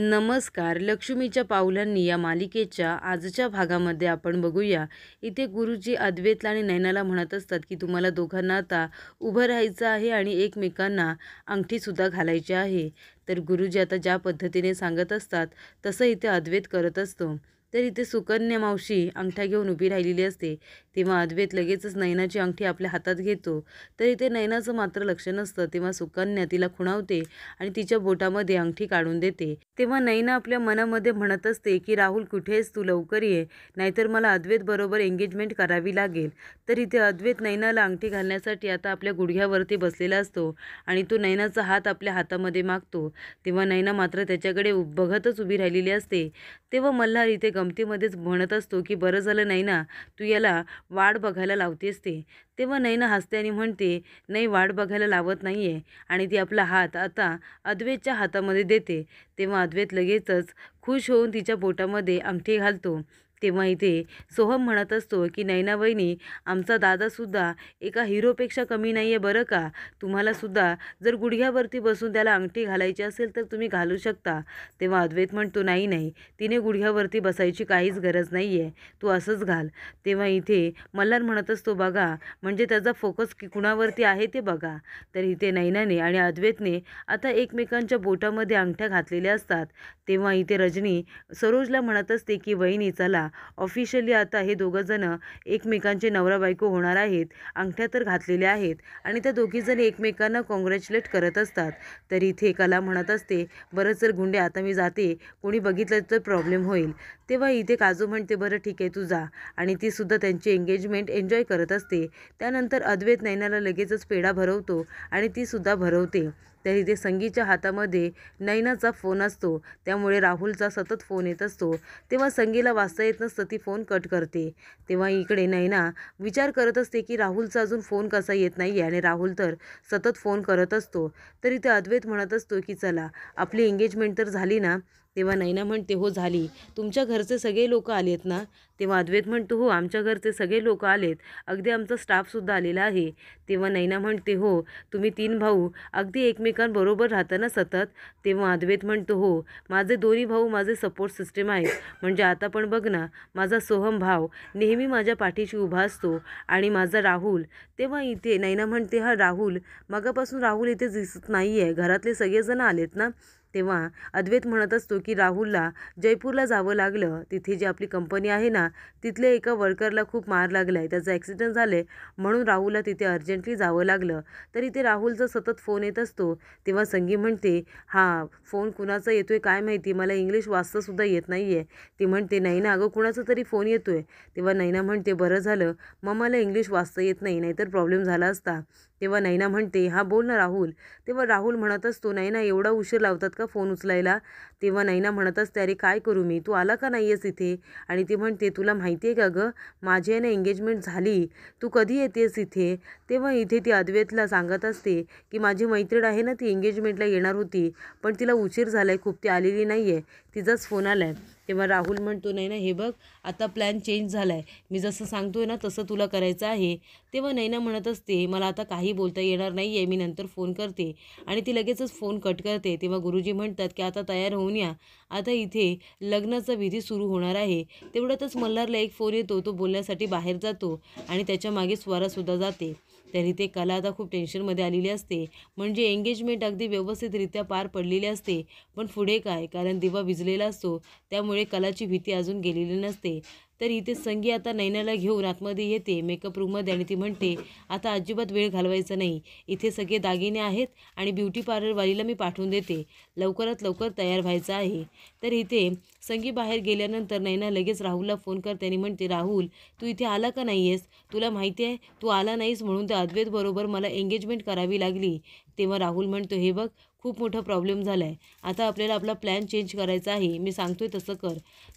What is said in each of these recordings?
नमस्कार. लक्ष्मीच्या पावलांनी या मालिकेच्या आजच्या भागामध्ये आपण बघूया. इथे गुरुजी अद्वैतला आणि नैनाला म्हणत असतात की तुम्हाला दोघांना आता उभं राहायचं आहे आणि एकमेकांना अंगठीसुद्धा घालायची आहे. तर गुरुजी आता ज्या पद्धतीने सांगत असतात तसं इथे अद्वैत करत असतो. तर इथे सुकन्या मावशी अंगठा घेऊन उभी राहिलेली असते. तेव्हा अद्वैत लगेचच नैनाची अंगठी आपल्या हातात घेतो. तर इथे नैनाचं मात्र लक्ष नसतं. तेव्हा सुकन्या तिला खुणावते आणि तिच्या बोटामध्ये अंगठी काढून देते. तेव्हा नैना आपल्या मनामध्ये म्हणत असते की राहुल कुठे आहेस तू, लवकर ये, नाहीतर मला अद्वैत बरोबर एंगेजमेंट करावी लागेल. तर इथे अद्वैत नैनाला अंगठी घालण्यासाठी आता आपल्या गुडघ्यावरती बसलेला असतो आणि तो नैनाचा हात आपल्या हातामध्ये मागतो. तेव्हा नैना मात्र त्याच्याकडे बघतच उभी राहिलेली असते. तेव्हा मल्हार इथे गमतीमध्येच म्हणत असतो की बरं झालं नैना, तू याला वाट बघायला लावतेस ते. तेव्हा नैना हसते आणि म्हणते नाही, वाट बघायला लावत नाहीये, आणि ती आपला हात आता अद्वैतच्या हातामध्ये देते. तेव्हा अद्वैत लगेचच खुश होऊन तिच्या बोटामध्ये अंगठी घालतो. तेव्हा इथे सोहम म्हणत असतो की नैना वहिनी, आमचा दादासुद्धा एका हिरोपेक्षा कमी नाही आहे बरं का. तुम्हालासुद्धा जर गुडघ्यावरती बसून त्याला अंगठी घालायची असेल तर तुम्ही घालू शकता. तेव्हा अद्वैत म्हणतो नाही नाही, तिने गुडघ्यावरती बसायची काहीच गरज नाही आहे, तू असंच घाल. तेव्हा इथे मल्हार म्हणत असतो बघा, म्हणजे त्याचा फोकस कुणावरती आहे ते बघा. तर इथे नैनाने आणि अद्वैतने आता एकमेकांच्या बोटामध्ये अंगठ्या घातलेल्या असतात. तेव्हा इथे रजनी सरोजला म्हणत असते की वहिनी चला, ऑफिशियली आता हे दोघंजण एकमेकांचे नवरा बायको होणार आहेत. अंगठ्या तर घातलेल्या आहेत आणि त्या दोघीजण एकमेकांना कॉंग्रॅच्युलेट करत असतात. तर इथे कला म्हणत असते बरं चल गुंडे, आता मी जाते, कोणी बघितलं तर प्रॉब्लेम होईल. तेव्हा इथे काजू म्हणते बरं ठीक आहे तू जा, आणि ती सुद्धा त्यांची एंगेजमेंट एन्जॉय करत असते. त्यानंतर अद्वैत नैनाला लगेचच पेढा भरवतो आणि ती सुद्धा भरवते. तर इथे संगीच्या हातामध्ये नैनाचा फोन असतो, त्यामुळे राहुलचा सतत फोन येत असतो. तेव्हा संगीला वाचता येत नसतं, ती फोन कट करते. तेव्हा इकडे नैना विचार करत असते की राहुलचा अजून फोन कसा येत नाही आहे, आणि राहुल तर सतत फोन करत असतो. तर इथे अद्वैत म्हणत असतो की चला, आपली एंगेजमेंट तर झाली ना. तेव्हा नैना म्हणते हो झाली. तुमच्या घरचे सगळे लोक आलेत ना. तेव्हा अद्वैत म्हणतो हो, आमच्या घरचे सगळे लोक आलेत, अगदी आमचा स्टाफसुद्धा आलेला आहे. तेव्हा नैना म्हणते हो, तुम्ही 3 भाऊ अगदी एकमेकांबरोबर राहता ना सतत. तेव्हा अद्वैत म्हणतो हो, माझे दोन्ही भाऊ माझे सपोर्ट सिस्टम आहेत. म्हणजे आता पण बघ ना, माझा सोहम भाव नेहमी माझ्या पाठीशी उभा असतो, आणि माझा राहुल. तेव्हा इथे नैना म्हणते हा राहुल, मगापासून राहुल इथे दिसत नाही आहे, घरातले सगळेजण आलेत ना. तेव्हा अद्वैत म्हणत असतो की राहुलला जयपूरला जावं लागलं. तिथे जी आपली कंपनी आहे ना, तिथल्या एका वर्करला खूप मार लागला आहे, त्याचा ॲक्सिडेंट झाला आहे, म्हणून राहुलला तिथे अर्जंटली जावं लागलं. तर इथे राहुलचा सतत फोन येत असतो. तेव्हा संगी म्हणते हां, फोन कुणाचा येतोय काय माहिती, मला इंग्लिश वाचतासुद्धा येत नाही आहे. ती म्हणते नैना अगं कुणाचा तरी फोन येतोय. तेव्हा नैना म्हणते बरं झालं मग मला इंग्लिश वाचता येत नाही, नाहीतर प्रॉब्लेम झाला असता. तेव्हा नैना म्हणते हां बोल ना राहुल. तेव्हा राहुल म्हणत असतो नैना एवढा उशीर लावतात का फोन उचलायला. तेव्हा नैना म्हणत असते अरे काय करू मी, तू आला का नाही आहेस इथे. आणि ती म्हणते तुला माहिती आहे का गं, माझी आहे ना एंगेजमेंट झाली, तू कधी येतेस इथे. तेव्हा इथे ती अद्वैतला सांगत असते की माझी मैत्रीण आहे ना, ती एंगेजमेंटला येणार होती, पण तिला उशीर झाला आहे खूप, ती आलेली नाही आहे, तिचाच फोन आला आहे. तेव्हा राहुल म्हणतो नैना हे बघ, आता प्लॅन चेंज झाला आहे, मी जसं सांगतोय ना तसं तुला करायचं आहे. तेव्हा नैना म्हणत असते मला आता काही बोलता येणार नाही आहे, मी नंतर फोन करते, आणि ती लगेचच फोन कट करते. तेव्हा गुरुजी म्हणतात की आता तयार होऊन या, आता इथे लग्नाचा विधी सुरू होणार आहे. तेवढ्यातच मल्हारला एक फोन येतो, तो बोलण्यासाठी बाहेर जातो आणि त्याच्या मागे स्वरासुद्धा जाते. तर इथे कला आता खूप टेन्शनमध्ये आलेली असते, म्हणजे एंगेजमेंट अगदी व्यवस्थितरित्या पार पडलेली असते, पण पुढे काय, कारण दिवा विझलेला असतो, त्यामुळे कलाची भीती अजून गेलेली नसते. तर इथे संगी आता नैनाला घेऊन आतमध्ये येते मेकअप रूममध्ये, आणि ती म्हणते आता अजिबात वेळ घालवायचा नाही, इथे सगळे दागिने आहेत आणि ब्युटी पार्लरवालीला मी पाठवून देते, लवकरात लवकर तयार व्हायचं आहे. तर इथे संगी बाहेर गेल्यानंतर नैना लगेच राहुलला फोन करते आणि म्हणते राहुल तू इथे आला का नाही आहेस, तुला माहिती आहे तू आला नाहीस म्हणून त्या अद्वैतबरोबर मला एंगेजमेंट करावी लागली. तेव्हा राहुल म्हणतो हे बघ, खूप मोठा प्रॉब्लेम झाला आहे, आता आपल्याला आपला प्लॅन चेंज करायचा आहे, मी सांगतोय तसं कर.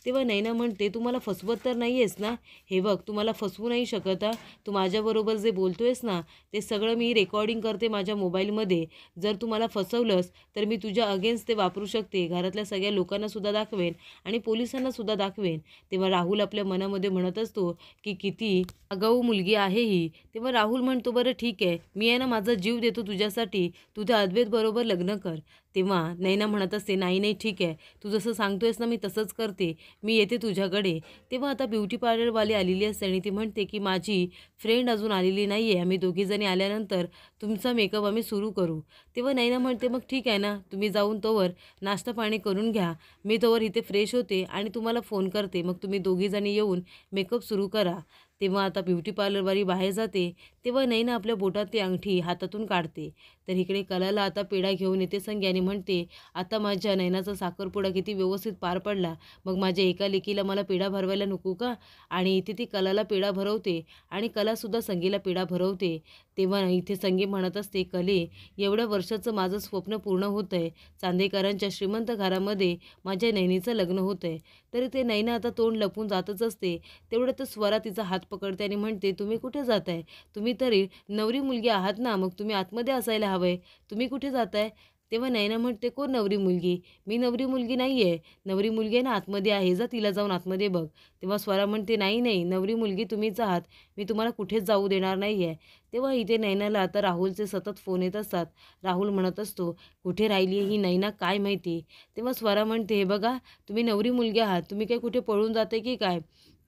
तेव्हा नैना म्हणते तू मला फसवत तर नाही आहेस ना. हे बघ, तू मला फसवू नाही शकत. तू माझ्याबरोबर जे बोलतोयस ना ते सगळं मी रेकॉर्डिंग करते माझ्या मोबाईलमध्ये, जर तू मला फसवलंस तर मी तुझ्या अगेन्स्ट ते वापरू शकते, घरातल्या सगळ्या लोकांनासुद्धा दाखवेन आणि पोलिसांनासुद्धा दाखवेन. तेव्हा राहुल आपल्या मनामध्ये म्हणत असतो की किती आगाऊ मुलगी आहे ही. तेव्हा राहुल म्हणतो बरं ठीक आहे, मी आहे ना माझा जीव देतो तुझ्यासाठी, तू त्या अद्वैतबरोबर लग्न कर. तेव्हा नैना म्हणत असते, नाही नाही ठीक आहे, तू जसं सांगतोयस ना मी तसंच करते, मी येते तुझ्याकडे. तेव्हा आता ब्युटी पार्लरवाली आलेली असते आणि ती म्हणते की माझी फ्रेंड अजून आलेली नाही आहे, आम्ही दोघीजणी आल्यानंतर तुमचा मेकअप आम्ही सुरू करू. तेव्हा नैना म्हणते, मग ठीक आहे ना, तुम्ही जाऊन तोवर नाश्ता पाणी करून घ्या, मी तोवर इथे फ्रेश होते आणि तुम्हाला फोन करते, मग तुम्ही दोघीजणी येऊन मेकअप सुरू करा. तेव्हा आता ब्युटी पार्लरवाली बाहेर जाते. तेव्हा नैना आपल्या बोटात ती अंगठी हातातून काढते. तर इकडे कलाला आता पेढा घेऊन येते संगी आणि म्हणते, आता माझ्या नैनाचा साखरपुडा किती व्यवस्थित पार पडला, मग माझ्या एका लेकीला मला पेढा भरवायला नको का? आणि इथे ती कलाला पेढा भरवते आणि कलासुद्धा संगीला पेढा भरवते. तेव्हा इथे संगी म्हणत असते, कले, एवढ्या वर्षाचं माझं स्वप्न पूर्ण होतं आहे, चांदेकरांच्या श्रीमंत घरामध्ये माझ्या नैनीचं लग्न होतं आहे. तरी ते नैना आता तोंड लपून जातच असते. तेवढ्यातच स्वरा तिचा हात पकडते आणि म्हणते, तुम्ही कुठे जाताय? तुम्ही तरी नवरी मुलगी आहात ना, मग तुम्ही आतमध्ये असायला हवंय, तुम्ही कुठे जाताय? तेव्हा नैना म्हणते, कोण नवरी मुलगी? मी नवरी मुलगी नाही आहे, नवरी मुलगी आहे ना आतमध्ये आहे, जा तिला जाऊन आतमध्ये बघ. तेव्हा स्वरा म्हणते, नाही नाही, नवरी मुलगी तुम्हीच आहात, मी तुम्हाला कुठेच जाऊ देणार नाही आहे. तेव्हा इथे नैनाला आता राहुलचे सतत फोन येत असतात. राहुल म्हणत असतो, कुठे राहिली ही नैना काय माहिती. तेव्हा स्वरा म्हणते, हे बघा, तुम्ही नवरी मुलगी आहात, तुम्ही काय कुठे पळून जाते की काय?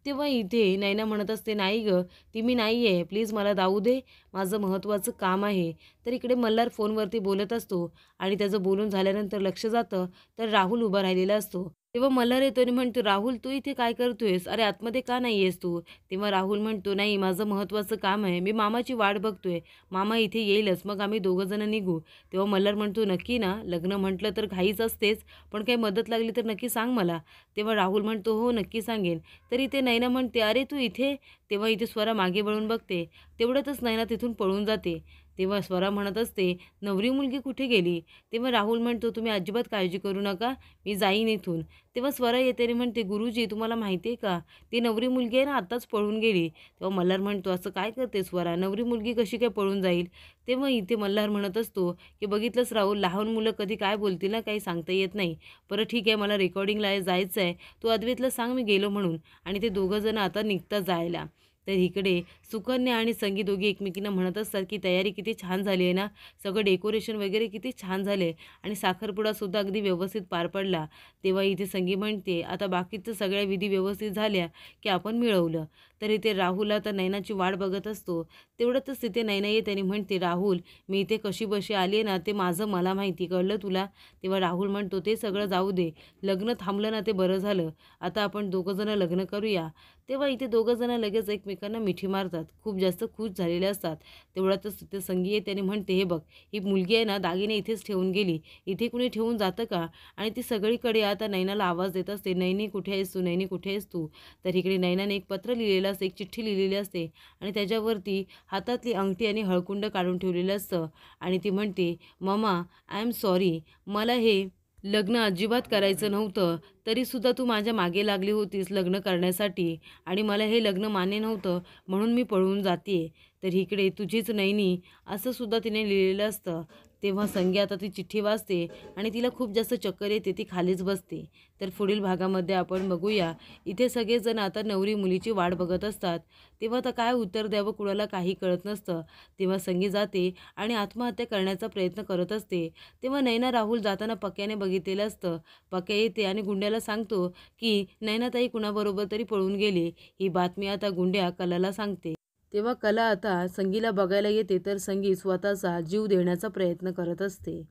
तेव्हा इथे नैना म्हणत असते, नाही गं, ती मी नाही आहे, प्लीज मला जाऊ दे, माझं महत्त्वाचं काम आहे. तर इकडे मल्हार फोनवरती बोलत असतो आणि त्याचं बोलून झाल्यानंतर लक्ष जातं तर राहुल उभा राहिलेला असतो. तेव्हा मल्हार येतो आणि म्हणतो, राहुल तू इथे काय करतोयस? अरे आतमध्ये का नाही आहेस तू? तेव्हा राहुल म्हणतो, नाही माझं महत्त्वाचं काम आहे, मी मामाची वाट बघतोय, मामा इथे येईलच, मग आम्ही दोघंजणं निघू. तेव्हा मल्हार म्हणतो, नक्की ना? लग्न म्हटलं तर घाईच असतेच, पण काही मदत लागली तर नक्की सांग मला. तेव्हा राहुल म्हणतो, हो नक्की सांगेन. तरी ते नैना म्हणते, अरे तू इथे? तेव्हा इथे स्वरा मागे वळून बघते. तेवढ्यातच नैना तिथून पळून जाते. तेव्हा स्वरा म्हणत असते, नवरी मुलगी कुठे गेली? तेव्हा राहुल म्हणतो, तुम्ही अजिबात काळजी करू नका, मी जाईन इथून. तेव्हा स्वरा येते आणि म्हणते, गुरुजी तुम्हाला माहिती आहे का, ती नवरी मुलगी आहे ना आत्ताच पळून गेली. तेव्हा मल्हार म्हणतो, असं काय करते स्वरा, नवरी मुलगी कशी काय पळून जाईल? तेव्हा इथे मल्हार म्हणत असतो की बघितलंच राहुल, लहान मुलं कधी काय बोलतील ना, काही सांगता येत नाही. बरं ठीक आहे, मला रेकॉर्डिंगला जायचं आहे, तू अद्वैतला सांग मी गेलो म्हणून. आणि ते दोघंजणं आता निघतात जायला. तर इकडे सुकन्या आणि संगी दोघी एकमेकींना म्हणत असतात की तयारी किती छान झाली आहे ना, सगळं डेकोरेशन वगैरे किती छान झाले आणि साखरपुडासुद्धा अगदी व्यवस्थित पार पडला. तेव्हा इथे संगी म्हणते, आता बाकीचं सगळ्या विधी व्यवस्थित झाल्या की आपण मिळवलं. तर इथे राहुल आता नैनाची वाट बघत असतो. तेवढ्यातच तिथे नैना येते आणि म्हणते, राहुल मी इथे कशी बशी आली आहे ना, ते माझं मला माहिती, कळलं तुला? तेव्हा राहुल म्हणतो, ते सगळं जाऊ दे, लग्न थांबलं ना ते बरं झालं, आता आपण दोघंजणं लग्न करूया. तेव्हा इथे दोघंजणं लगेच एकमेकांना मिठी मारतात, खूप जास्त खुश झालेले असतात. तेवढ्यातच तिथे संगी येते आणि म्हणते, हे बघ, ही मुलगी आहे ना दागिने इथेच ठेवून गेली, इथे कुणी ठेवून जातं का? आणि ती सगळीकडे आता नैनाला आवाज देत असते, नैनी कुठे आहेस तू, नैनी कुठे आहेस तू? तर इकडे नैनाने एक पत्र लिहिलेलं असते, एक चिठ्ठी लिहिलेली असते आणि त्याच्यावरती हातातली अंगठी आणि हळकुंड काढून ठेवलेलं असतं आणि ती म्हणते, ममा आय एम सॉरी, मला हे लग्न अजिबात करायचं नव्हतं, तरीसुद्धा तू माझ्या मागे लागली होतीस लग्न करण्यासाठी आणि मला हे लग्न मान्य नव्हतं, म्हणून मी पळून जाते. तर इकडे तुझीच नैनी, असं सुद्धा तिने लिहिलेलं असतं. तेव्हा संगी आता ती चिठ्ठी वाचते आणि तिला खूप जास्त चक्कर येते, ती खालीच बसते. तर पुढील भागामध्ये आपण बघूया, इथे सगळेजण आता नवरी मुलीची वाट बघत असतात. तेव्हा आता काय उत्तर द्यावं कुणाला काही कळत नसतं. तेव्हा संगी जाते आणि आत्महत्या करण्याचा प्रयत्न करत असते. तेव्हा नैना राहुल जाताना पक्याने बघितलेलं असतं. पक्या येते आणि गुंड्याला सांगतो की नैनाताई कुणाबरोबर तरी पळून गेली. ही बातमी आता गुंड्या कलाला सांगते. तेव्हा कला आता संगीला बघायला येते तर संगी स्वतःचा जीव देण्याचा प्रयत्न करत असते.